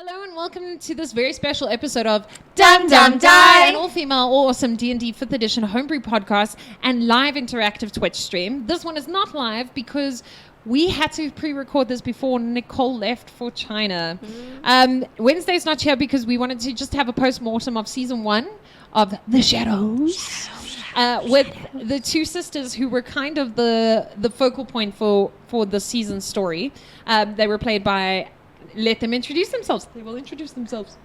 Hello and welcome to this very special episode of Dum Dum Die, an all-female, all-awesome D&D 5th edition homebrew podcast and live interactive Twitch stream. This one is not live because we had to pre-record this before Nicole left for China. Wednesday's not here because we wanted to just have a post-mortem of season 1 of The Shadows. With the two sisters who were kind of the focal point for the season story. They were played by... Let them introduce themselves. They will introduce themselves.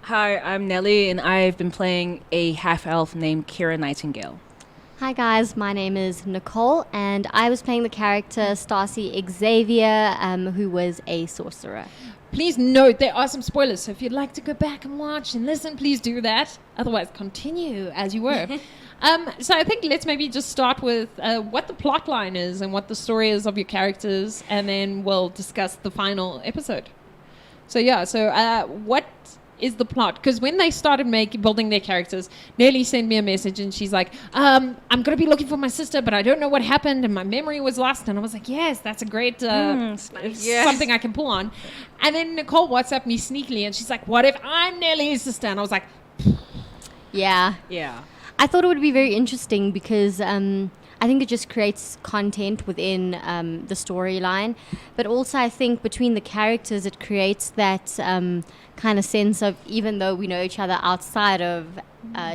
Hi, I'm Nelly, and I've been playing a half-elf named Kiera Nightingale. Hi guys, my name is Nicole, and I was playing the character Xaci Xavier, who was a sorcerer. Please note there are some spoilers, so if you'd like to go back and watch and listen, please do that. Otherwise, continue as you were. So I think let's maybe just start with what the plot line is and what the story is of your characters, and then we'll discuss the final episode. So what is the plot? Because when they started building their characters, Nelly sent me a message and she's like, I'm going to be looking for my sister, but I don't know what happened and my memory was lost. And I was like, yes, that's a great something I can pull on. And then Nicole WhatsApped me sneakily and she's like, what if I'm Nelly's sister? And I was like, Yeah. I thought it would be very interesting because I think it just creates content within the storyline. But also I think between the characters it creates that kind of sense of, even though we know each other outside of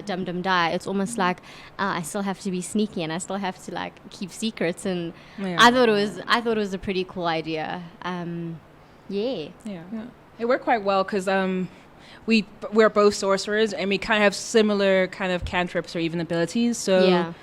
Dum Dum Die, it's almost like I still have to be sneaky and I still have to like keep secrets. And I thought it was a pretty cool idea. It worked quite well because we're both sorcerers and we kind of have similar kind of cantrips or even abilities. So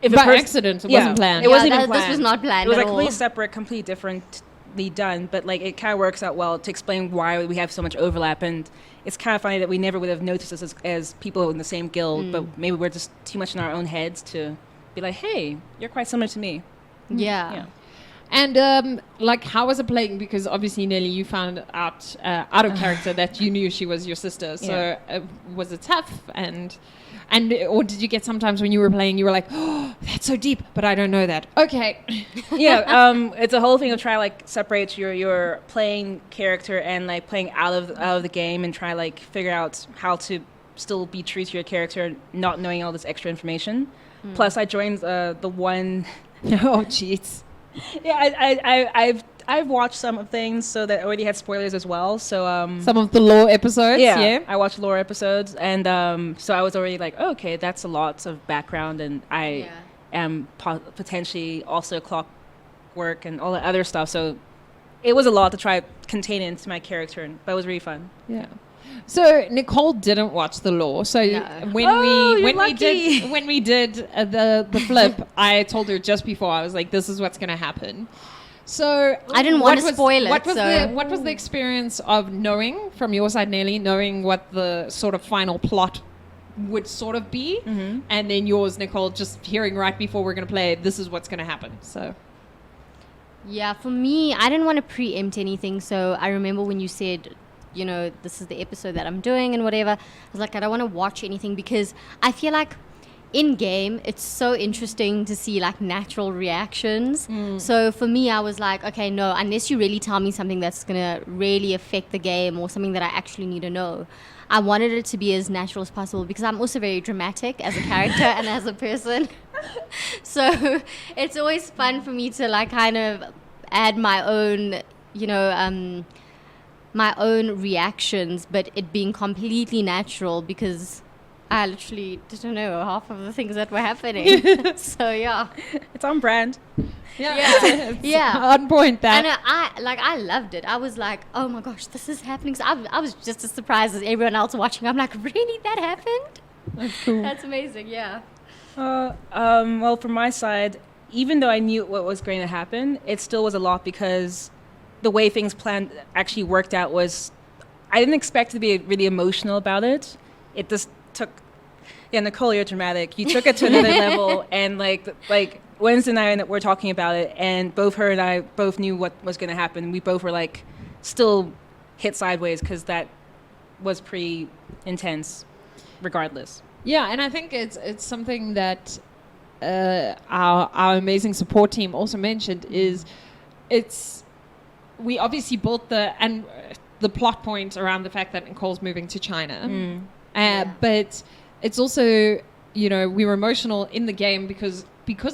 if by accident, it wasn't planned. It wasn't even planned. This was not planned. It was at like all. completely separate, completely differently done, but like it kind of works out well to explain why we have so much overlap. And it's kind of funny that we never would have noticed this as people in the same guild, but maybe we're just too much in our own heads to be like, hey, you're quite similar to me. Yeah. And how was it playing? Because obviously, Nelly, you found out of character that you knew she was your sister. So was it tough? And or did you get sometimes when you were playing, you were like, oh, that's so deep, but I don't know that. Okay. It's a whole thing of trying to like separate your playing character and like playing out of the game and try like figure out how to still be true to your character, not knowing all this extra information. Plus, I joined the one. Oh, jeez. Yeah, I've watched some of things so that already had spoilers as well. So some of the lore episodes. Yeah. I watched lore episodes, and so I was already like, oh, okay, that's a lot of background, and I am potentially also clockwork and all that other stuff. So it was a lot to try to contain into my character, but it was really fun. Yeah. So Nicole didn't watch the lore. So when we did the flip, I told her just before, I was like, "This is what's going to happen." So I didn't want to spoil it. What was the experience of knowing from your side, Nelly, knowing what the sort of final plot would sort of be, and then yours, Nicole, just hearing right before we're going to play, this is what's going to happen. So. Yeah, for me, I didn't want to preempt anything. So I remember when you said, you know, this is the episode that I'm doing and whatever, I was like, I don't want to watch anything because I feel like in game it's so interesting to see like natural reactions. So for me, I was like, okay, no, unless you really tell me something that's gonna really affect the game or something that I actually need to know, I wanted it to be as natural as possible because I'm also very dramatic as a character and as a person. So it's always fun for me to like kind of add my own, my own reactions, but it being completely natural because I literally didn't know half of the things that were happening. So yeah, it's on brand. Yeah. On point. That and I loved it. I was like, oh my gosh, this is happening. So I was just as surprised as everyone else watching. I'm like, really, that happened? That's cool. That's amazing. Yeah. Well, from my side, even though I knew what was going to happen, it still was a lot because the way things planned actually worked out was I didn't expect to be really emotional about it. It just took, Nicole, you're dramatic. You took it to another level, and like Wednesday night we're talking about it, and both her and I both knew what was going to happen. We both were like still hit sideways because that was pretty intense, regardless. Yeah, and I think it's something that our amazing support team also mentioned is we obviously built the plot point around the fact that Nicole's moving to China. Yeah. But it's also, you know, we were emotional in the game because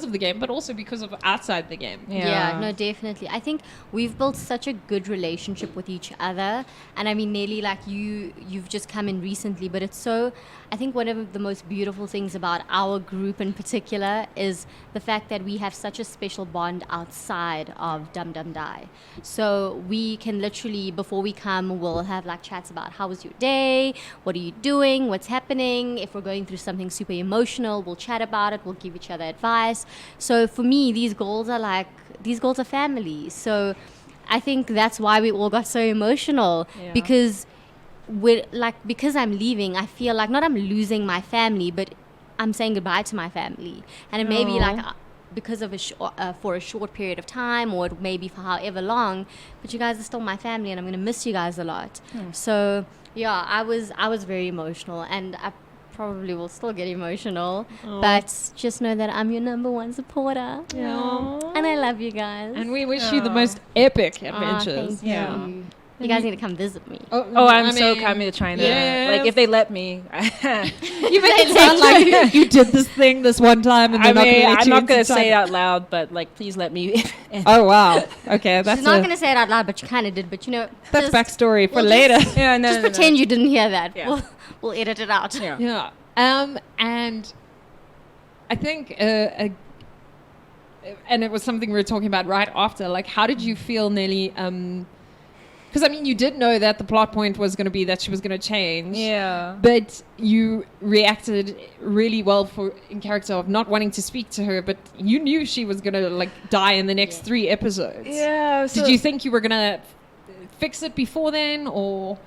of the game, but also because of outside the game. Yeah, no, definitely. I think we've built such a good relationship with each other. And I mean, Nelly, like you've just come in recently, but it's so, I think one of the most beautiful things about our group in particular is the fact that we have such a special bond outside of Dum Dum Die. So we can literally, before we come, we'll have like chats about how was your day? What are you doing? What's happening? If we're going through something super emotional, we'll chat about it. We'll give each other advice. So for me, these goals are family. So I think that's why we all got so emotional, because because I'm leaving, I feel like not I'm losing my family, but I'm saying goodbye to my family. And it may be like because of for a short period of time, or it may be for however long, but you guys are still my family and I'm going to miss you guys a lot. So yeah, I was very emotional, and I probably will still get emotional, but just know that I'm your number one supporter. And I love you guys. And we wish you the most epic adventures. Thank you. You guys need to come visit me. I'm so coming to China. Yes. Like, if they let me. You make it sound like you did this thing this one time and they're not going to let you I'm not going to into say it China. out loud, but like, please let me in. Oh, wow. Okay, that's She's not going to say it out loud, but you kind of did. But you know, that's just backstory for we'll later. just pretend you didn't hear that. Yeah. We'll edit it out. Yeah. And I think, and it was something we were talking about right after, like, how did you feel, Nelly? Because, I mean, you did know that the plot point was going to be that she was going to change. Yeah. But you reacted really well in character of not wanting to speak to her, but you knew she was going to, like, die in the next 3 episodes. Yeah. Did you think you were going to fix it before then, or?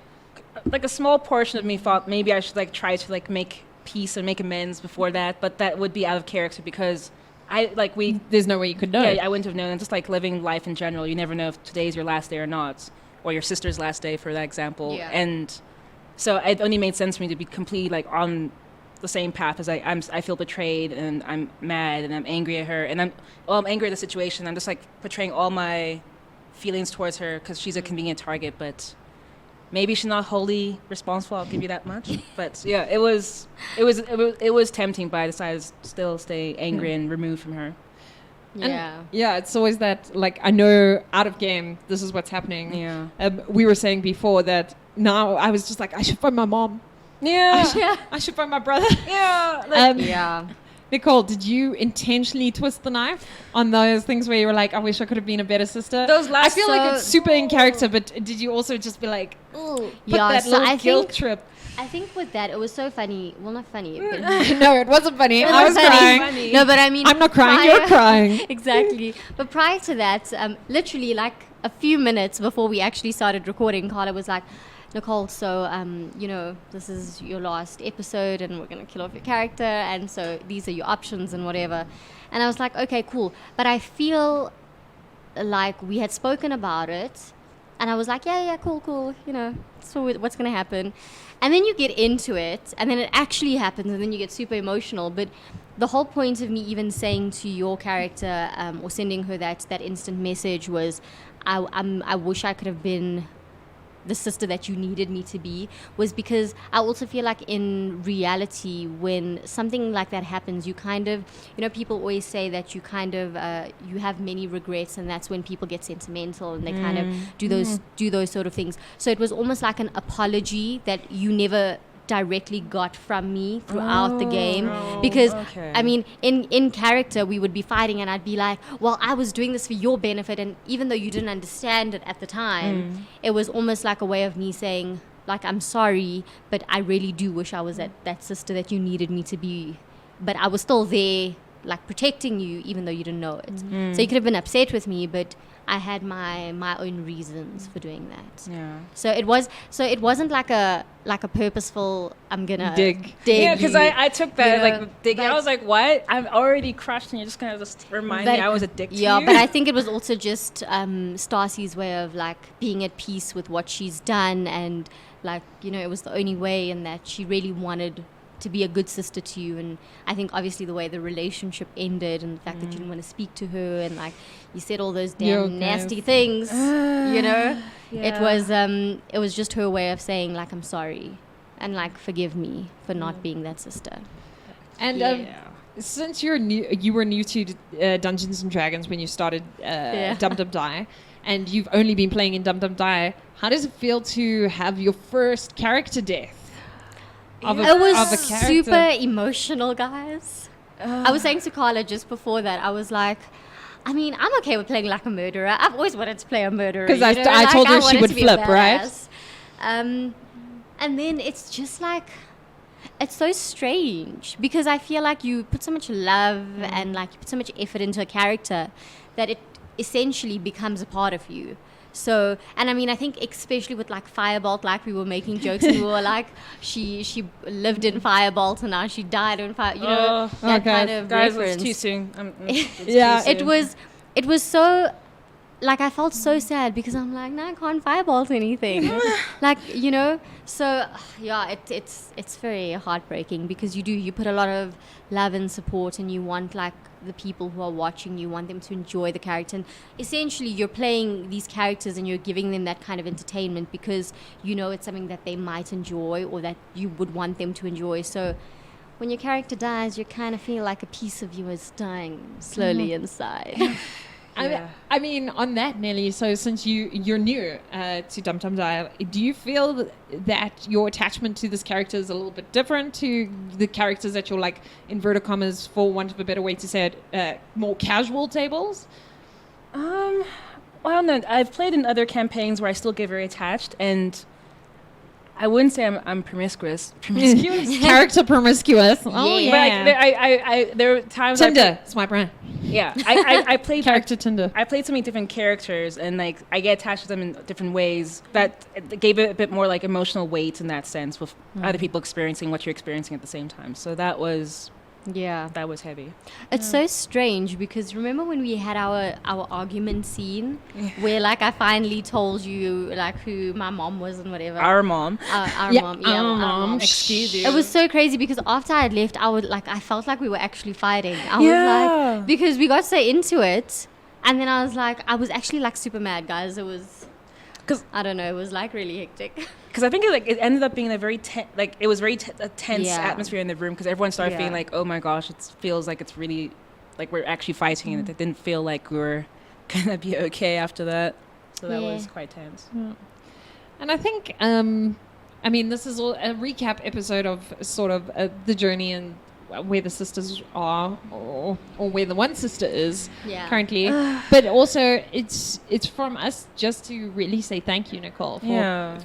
Like, a small portion of me thought maybe I should, like, try to, like, make peace and make amends before that, but that would be out of character because there's no way you could know. Yeah, I wouldn't have known. It's just like living life in general. You never know if today's your last day or not, or your sister's last day, for that example. Yeah. And so it only made sense for me to be completely like on the same path as I feel betrayed and I'm mad and I'm angry at her and I'm angry at the situation. I'm just like portraying all my feelings towards her because she's a convenient target, but maybe she's not wholly responsible. I'll give you that much. But yeah, it was tempting, but I decided to still stay angry and removed from her. And yeah, it's always that, like, I know out of game, this is what's happening. Yeah. We were saying before that now I was just like, I should find my mom. Yeah. I should find my brother. Yeah. Nicole, did you intentionally twist the knife on those things where you were like, I wish I could have been a better sister? I feel like it's super in character, but did you also just be like, ooh, put that little guilt trip? I think with that, it was so funny. Well, not funny. But No, it wasn't funny. I was funny. crying. No, but I mean... I'm not crying, you're crying. Exactly. But prior to that, literally like a few minutes before we actually started recording, Carla was like, Nicole, so, you know, this is your last episode and we're going to kill off your character. And so these are your options and whatever. And I was like, okay, cool. But I feel like we had spoken about it. And I was like, yeah, cool. You know, so what's going to happen? And then you get into it, and then it actually happens, and then you get super emotional. But the whole point of me even saying to your character or sending her that instant message was, I wish I could have been the sister that you needed me to be, was because I also feel like in reality, when something like that happens, you kind of, you know, people always say that you kind of, you have many regrets, and that's when people get sentimental and they kind of do those sort of things. So it was almost like an apology that you never directly got from me throughout the game, because I mean in character we would be fighting and I'd be like, well, I was doing this for your benefit, and even though you didn't understand it at the time, it was almost like a way of me saying, like, I'm sorry, but I really do wish I was that sister that you needed me to be, but I was still there, like, protecting you even though you didn't know it. So you could have been upset with me, but I had my own reasons for doing that. Yeah. So it wasn't like a purposeful, I'm gonna dig. Yeah, because I took that, you know, like, digging. I was like, what? I'm already crushed, and you're just gonna just remind me I was a dick to you. Yeah, but I think it was also just Stacy's way of, like, being at peace with what she's done, and, like, you know, it was the only way, and that she really wanted to be a good sister to you. And I think obviously the way the relationship ended and the fact that you didn't want to speak to her and like you said all those damn nasty things, you know, it was just her way of saying like, I'm sorry and like, forgive me for not being that sister. And since you were new to Dungeons and Dragons when you started Dum Dum Die, and you've only been playing in Dum Dum Die, how does it feel to have your first character death? It was super emotional, guys. I was saying to Carla just before that, I was like, I mean, I'm okay with playing like a murderer. I've always wanted to play a murderer. Because I told her she would flip, right? And then it's just like, it's so strange because I feel like you put so much love and like you put so much effort into a character that it essentially becomes a part of you. So, and I mean, I think especially with like Firebolt, like we were making jokes and we were like, she lived in Firebolt and now she died in Fire, you know, that kind of guys, reference. it's too soon. It was so, like I felt so sad because I'm like, no, I can't Firebolt anything. Like, you know, so yeah, it's very heartbreaking because you put a lot of love and support and you want like the people who are watching, you want them to enjoy the character, and essentially you're playing these characters and you're giving them that kind of entertainment because you know it's something that they might enjoy or that you would want them to enjoy. So when your character dies, you kind of feel like a piece of you is dying slowly inside. I mean, on that, Nelly, so since you're new to Dum Dum Die, do you feel that your attachment to this character is a little bit different to the characters that you're like, inverted commas, for want of a better way to say it, more casual tables? Well, I don't know. I've played in other campaigns where I still get very attached, and I wouldn't say I'm promiscuous. Character promiscuous. Oh, yeah. But like, there are times Tinder. It's my brand. Yeah. I played Character Tinder. I played so many different characters, and like I get attached to them in different ways that gave it a bit more like emotional weight in that sense with other people experiencing what you're experiencing at the same time. So that was heavy. It's so strange because remember when we had our argument scene where like I finally told you like who my mom was and whatever. Our mom. Our mom. Excuse you. It was so crazy because after I had left, I felt like we were actually fighting. I was like, because we got so into it, and then I was like, I was actually like super mad, guys. It was, I don't know, it was like really hectic. Because I think it ended up being a very tense atmosphere in the room because everyone started feeling like, oh my gosh, it feels like it's really like we're actually fighting, and it didn't feel like we were gonna be okay after that. So that was quite tense. Yeah. And I think, I mean, this is all a recap episode of sort of the journey and where the sisters are or where the one sister is currently. But also it's from us just to really say thank you, Nicole,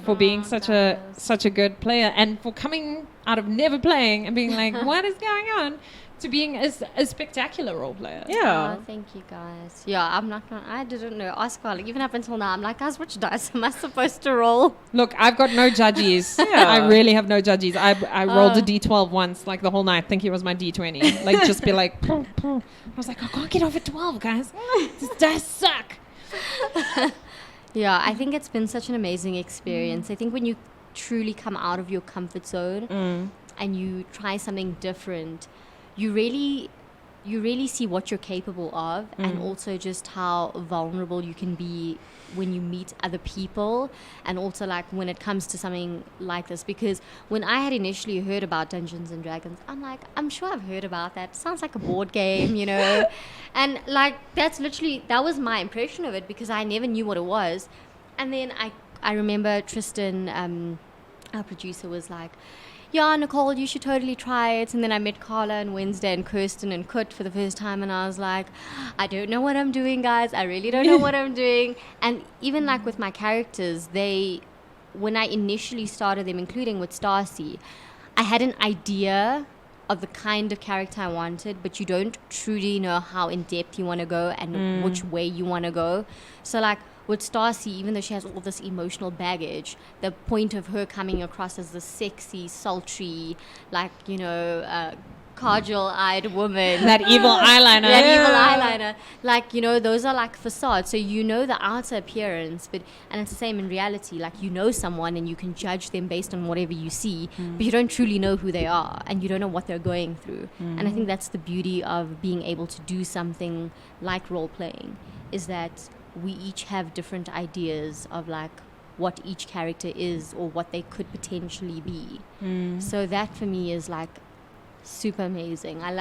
for being such a good player and for coming out of never playing and being like, what is going on, to being a spectacular role player. Oh, thank you, guys. I didn't know. Ask Carla. Even up until now, I'm like, guys, which dice am I supposed to roll? Look, I've got no judges. I really have no judges. I rolled a D12 once, like the whole night, thinking it was my D20. Like, just be like, I was like, I can't get over 12, guys. These dice suck. Yeah, I think it's been such an amazing experience. I think when you truly come out of your comfort zone and you try something different, you really see what you're capable of and also just how vulnerable you can be when you meet other people, and also like when it comes to something like this. Because when I had initially heard about Dungeons and Dragons, I'm like, I'm sure I've heard about that. Sounds like a board game, you know. And like that was my impression of it because I never knew what it was. And then I remember Tristan, our producer, was like, yeah, Nicole, you should totally try it. And then I met Carla and Wednesday and Kirsten and Kut for the first time, and I was like, I don't know what I'm doing, guys. I really don't know what I'm doing. And even like with my characters, when I initially started them, including with Stacy, I had an idea of the kind of character I wanted, but you don't truly know how in depth you want to go and which way you want to go. So like with Stacy, even though she has all this emotional baggage, the point of her coming across as the sexy, sultry, like, you know, casual-eyed woman. That evil eyeliner. That evil eyeliner. Like, you know, those are like facades. So you know the outer appearance, and it's the same in reality. Like, you know someone and you can judge them based on whatever you see, but you don't truly know who they are and you don't know what they're going through. And I think that's the beauty of being able to do something like role-playing, is that we each have different ideas of like what each character is or what they could potentially be. So that for me is like super amazing. I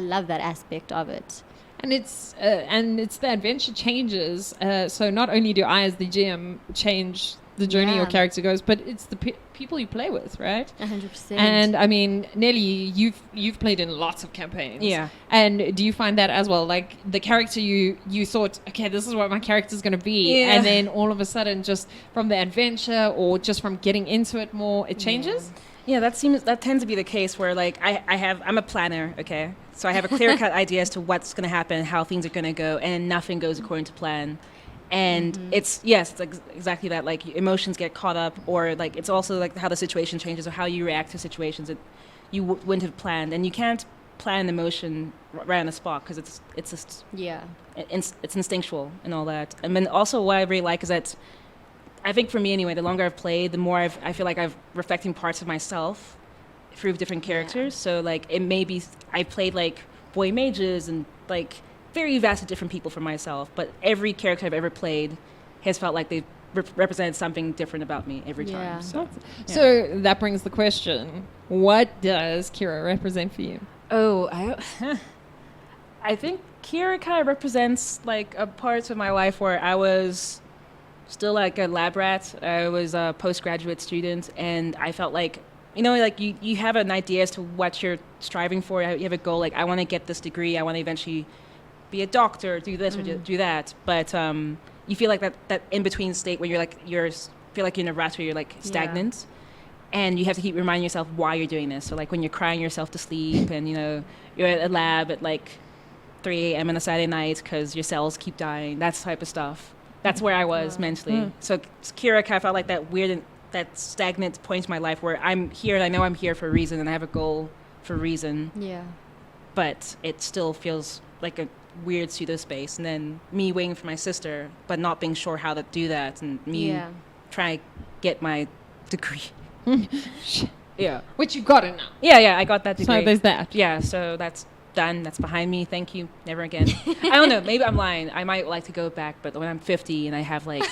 love that aspect of it. And it's the adventure changes. So not only do I, as the GM, change the journey your character goes, but it's the people you play with, right? 100%. And I mean, Nelly, you've played in lots of campaigns. Yeah. And do you find that as well? Like the character you thought, okay, this is what my character's going to be, and then all of a sudden, just from the adventure or just from getting into it more, it changes. Yeah, that tends to be the case where like I'm a planner, okay? So I have a clear-cut idea as to what's going to happen, how things are going to go, and nothing goes according to plan. And it's exactly that. Like emotions get caught up, or like it's also like how the situation changes or how you react to situations that you wouldn't have planned, and you can't plan emotion right on the spot because it's just it's instinctual and all that. And then also what I really like is that I think for me anyway, the longer I've played, the more I feel like I'm reflecting parts of myself through different characters. So like it may be I played like boy mages and like very vastly different people from myself, but every character I've ever played has felt like they represented something different about me every time. So that brings the question: what does Kiera represent for you? I think Kiera kind of represents like a part of my life where I was still like a lab rat. I was a postgraduate student, and I felt like, you know, like you have an idea as to what you're striving for. You have a goal, like I want to get this degree. I want to eventually be a doctor, do this or do that. But you feel like that in between state where you feel like you're in a rat where you're like stagnant, and you have to keep reminding yourself why you're doing this. So like when you're crying yourself to sleep, and you know you're at a lab at like 3 a.m. on a Saturday night because your cells keep dying. That type of stuff. That's where I was mentally. So Kiera kind of felt like that weird, that stagnant point in my life where I'm here and I know I'm here for a reason and I have a goal for a reason. Yeah. But it still feels like a weird pseudo space. And then me waiting for my sister, but not being sure how to do that, and me trying to get my degree. Yeah. Which you got it now. Yeah, I got that degree. So there's that. Yeah, so that's done. That's behind me. Thank you. Never again. I don't know. Maybe I'm lying. I might like to go back, but when I'm 50 and I have like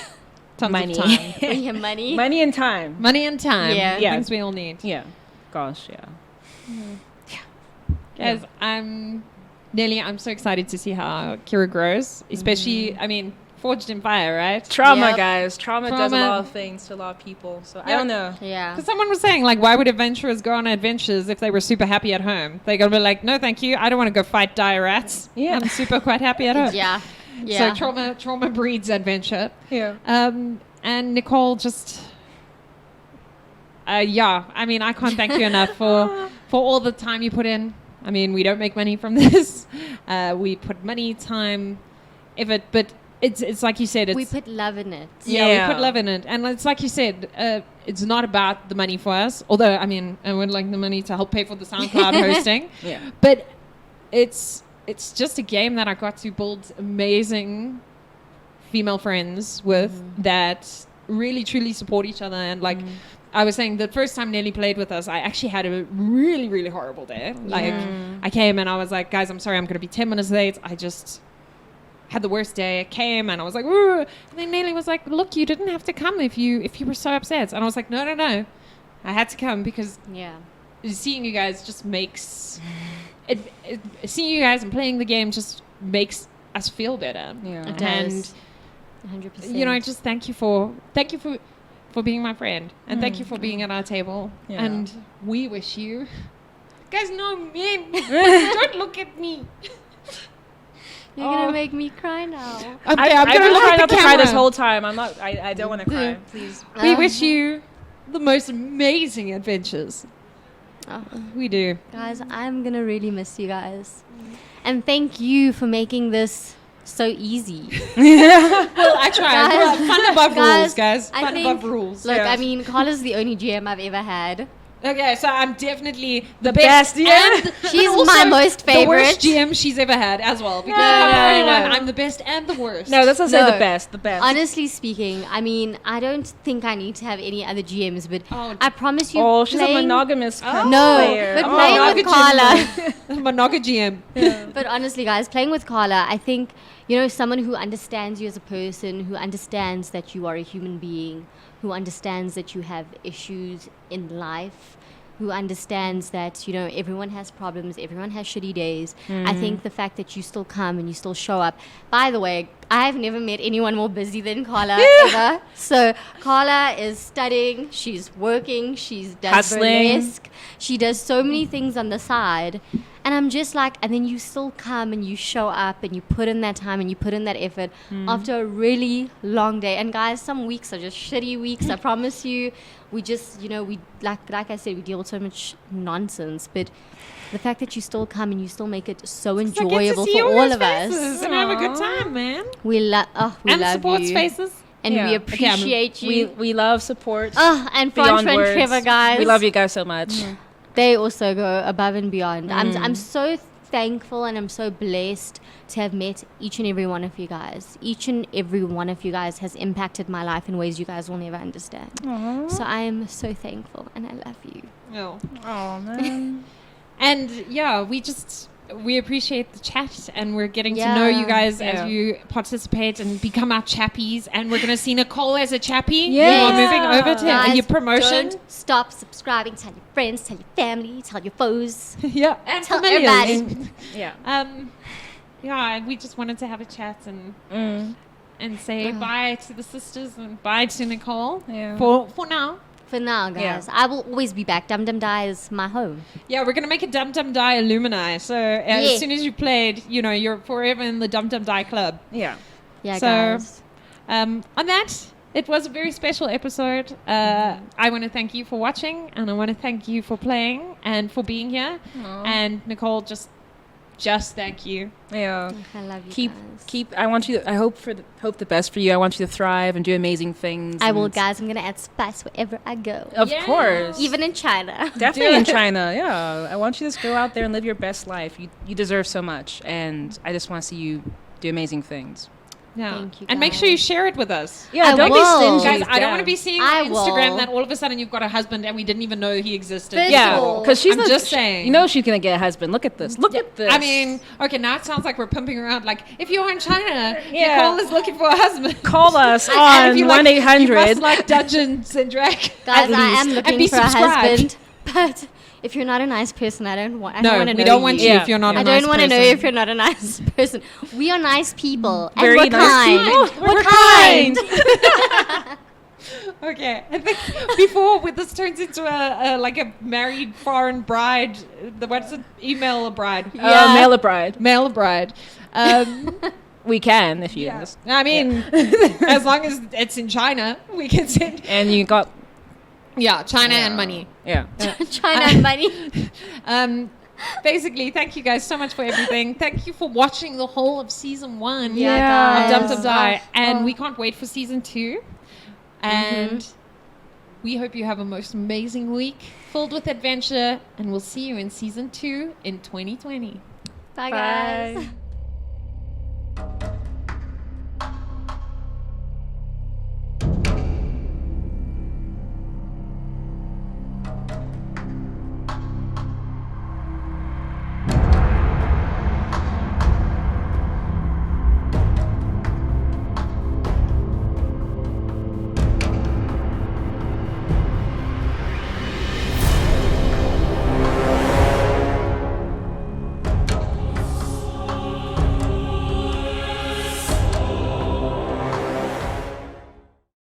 tons money. of time. When you have money. Money and time. Money and time. Yeah. Things we all need. Yeah. Gosh, yeah. Guys, I'm so excited to see how Kiera grows, especially, I mean, forged in fire, right? Trauma, guys. Trauma does a lot of things to a lot of people. So I don't know. Yeah. Because someone was saying, like, why would adventurers go on adventures if they were super happy at home? They're going to be like, no, thank you. I don't want to go fight dire rats. Yeah. I'm super quite happy at home. Yeah. So trauma breeds adventure. Yeah. And Nicole just... I mean, I can't thank you enough for all the time you put in. I mean, we don't make money from this. We put money, time, effort, but it's like you said. We put love in it. Yeah, we put love in it. And it's like you said, it's not about the money for us. Although, I mean, I would like the money to help pay for the SoundCloud hosting. Yeah. But it's just a game that I got to build amazing female friends with that really, truly support each other. And like... I was saying the first time Nelly played with us, I actually had a really, really horrible day. Like, I came and I was like, guys, I'm sorry, I'm going to be 10 minutes late. I just had the worst day. I came and I was like, ooh. And then Nelly was like, look, you didn't have to come if you were so upset. And I was like, no. I had to come because seeing you guys just makes... seeing you guys and playing the game just makes us feel better. Yeah. It does. And, 100%. You know, I just thank you for being my friend, and thank you for being at our table. And we wish you guys know me. Don't look at me. You're gonna make me cry now. Okay, I'm gonna try not to cry this whole time. I don't want to cry. Please. We wish you the most amazing adventures. We do, guys. I'm gonna really miss you guys, and thank you for making this so easy. Well, I tried. Fun above rules, guys. Fun above rules. Look, I mean, Carla's the only GM I've ever had Okay, so I'm definitely the best, yeah. and She's also my most the worst favorite. GM she's ever had as well. Because No, of everyone, no. I'm the best and the worst. No, that's not say No. the best. The best. Honestly speaking, I mean, I don't think I need to have any other GMs, but Oh. I promise you. Oh, she's a playing- monogamous kind of No, player. but Oh. playing Monaga with Carla. Monaga GM. But honestly, guys, playing with Carla, I think, you know, someone who understands you as a person, who understands that you are a human being, who understands that you have issues in life, who understands that, you know, everyone has problems, everyone has shitty days. I think the fact that you still come and you still show up. By the way, I've never met anyone more busy than Carla ever. So Carla is studying, she's working, she does Hustling. burlesque, she does so many things on the side. And I'm just like, and then you still come and you show up and you put in that time and you put in that effort after a really long day. And guys, some weeks are just shitty weeks, I promise you. We just, you know, we like I said, we deal with so much nonsense. But the fact that you still come and you still make it so enjoyable for all of us. And have a good time, man. We love And love support you. spaces. And Yeah. we Okay, appreciate you. We love support. And beyond Francois and words. Trevor, guys. We love you guys so much. They also go above and beyond. I'm so thankful and I'm so blessed to have met each and every one of you guys. Each and every one of you guys has impacted my life in ways you guys will never understand. So I am so thankful and I love you. No. Oh man. And yeah, we appreciate the chat, and we're getting to know you guys Yeah. as you participate and become our chappies. And we're going to see Nicole as a chappie. Yes. You are moving over to Guys, your promotion. don't stop subscribing. Tell your friends, tell your family, tell your foes. Yeah, and Tell familiars. everybody. Yeah. Yeah, we just wanted to have a chat and say bye to the sisters and bye to Nicole. Yeah. For now. For now, guys, Yeah. I will always be back. Dum Dum Die is my home. Yeah, we're gonna make a Dum Dum Die alumni. So as soon as you played, you know, you're forever in the Dum Dum Die club. Yeah. Yeah, So, guys. On that, it was a very special episode. I want to thank you for watching, and I want to thank you for playing and for being here. And Nicole, just thank you. Yeah. I love you guys. I want you. I hope the best for you. I want you to thrive and do amazing things. I will, and- guys. I'm going to add spice wherever I go. Of Yeah. course. Even in China. Definitely in China. Yeah. I want you to just go out there and live your best life. You deserve so much, and I just want to see you do amazing things. Yeah. Thank you, And make guys. sure you share it with us. Yeah. I don't will. be stingy. Guys, I don't want to be seeing I on Instagram will. that all of a sudden you've got a husband and we didn't even know he existed. First Yeah, of all, because she's I'm not- just saying. You know she's gonna get a husband. Look at this. Look at this. I mean, okay, now it sounds like we're pumping around. Like, if you're in China, Yeah. Nicole is looking for a husband. call us And on if you like- 1-800. You must like Dungeons and Dragons. Guys, at I least. am And looking be for a subscribed. husband. But if you're not a nice person, I don't want to No, know we don't want you Yeah. if you're not a I nice don't want to know person. if you're not a nice person. We are nice people. And Very we're nice kind. people. We're We're kind. Okay, I think before this turns into a like a married foreign bride, what's it? Email a bride. Yeah. Mail a bride. Mail a bride. We can if you. I mean, as long as it's in China, we can send. And you got. Yeah, China and money. Yeah. China and money. Basically, thank you guys so much for everything. Thank you for watching the whole of season 1 Yeah, of guys. Dum Dum Die, and we can't wait for season 2. And we hope you have a most amazing week filled with adventure, and we'll see you in season 2 in 2020. Bye, guys. Bye.